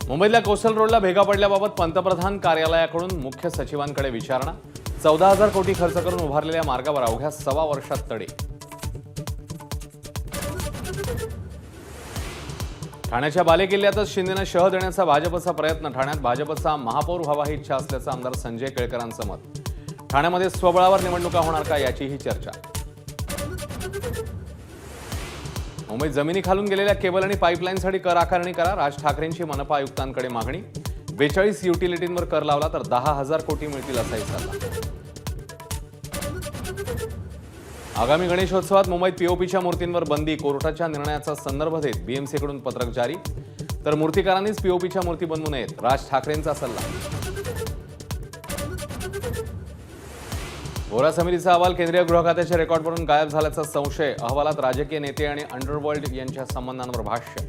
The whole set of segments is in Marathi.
मुंबईतल्या कोस्टल रोडला भेगा पडल्याबाबत पंतप्रधान कार्यालयाकडून मुख्य सचिवांकडे विचारणा। 14,000 कोटी खर्च करून उभारलेल्या मार्गावर अवघ्या 1.25 वर्षात तडे। ठाण्याच्या बालेकिल्ल्यातच शिंदेना शह देण्याचा भाजपचा प्रयत्न। ठाण्यात भाजपचा महापौर व्हावा ही इच्छा असल्याचं आमदार संजय केळकरांचं मत। ठाण्यामध्ये स्वबळावर निवडणुका होणार का याचीही चर्चा। मुंबईत जमिनी खालून गेलेल्या केबल आणि पाईपलाईनसाठी कर आकारणी करा। राज ठाकरेंची मनपा आयुक्तांकडे मागणी। 42 युटिलिटींवर कर लावला तर 10,000 कोटी मिळतील असाही सल्ला। आगामी गणेशोत्सवात मुंबईत पीओपीच्या मूर्तींवर बंदी। कोर्टाच्या निर्णयाचा संदर्भ देत बीएमसीकडून पत्रक जारी। तर मूर्तिकारांनीच पीओपीच्या मूर्ती बनवू नयेत, राज ठाकरेंचा सल्ला। वोरा समितीचा अहवाल केंद्रीय गृह खात्याच्या रेकॉर्डवरून गायब झाल्याचा संशय। अहवालात राजकीय नेते आणि अंडरवर्ल्ड यांच्या संबंधांवर भाष्य।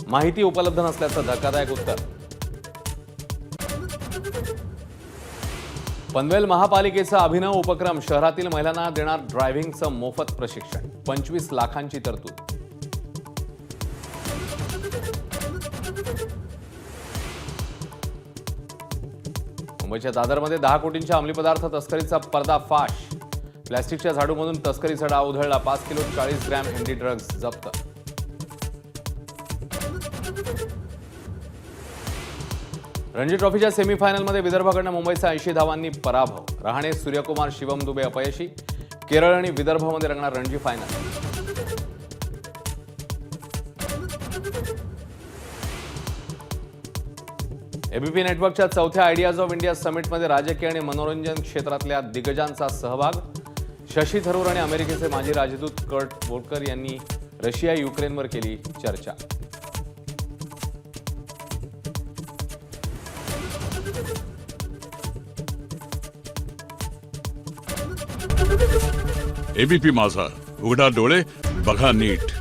माहिती उपलब्ध नसल्याचं धक्कादायक उत्तर। पनवेल महापालिकेचा अभिनव उपक्रम। शहरातील महिलांना देणार ड्रायव्हिंगचं मोफत प्रशिक्षण। 25 लाखांची तरतूद। मुंबईच्या दादरमध्ये 10 कोटींच्या अंमली पदार्थ तस्करीचा पर्दाफाश। प्लॅस्टिकच्या झाडूमधून तस्करीचा डाव उधळला। 5 किलो 40 ग्रॅम एमडी ड्रग्ज जप्त। रणजी ट्रॉफीच्या सेमीफायनलमध्ये विदर्भाकडनं मुंबईचा 80 धावांनी पराभव। रहाणे, सूर्यकुमार, शिवम दुबे अपयशी। केरळ आणि विदर्भामध्ये रंगणार रणजी फायनल। एबीपी नेटवर्कच्या 4थ्या आयडियाज ऑफ इंडिया समिटमध्ये राजकीय आणि मनोरंजन क्षेत्रातल्या दिग्गजांचा सहभाग। शशी थरूर आणि अमेरिकेचे माजी राजदूत कर्ट वोडकर यांनी रशिया युक्रेनवर केली चर्चा। एबीपी माझा, उघडा डोळे बघा नीट।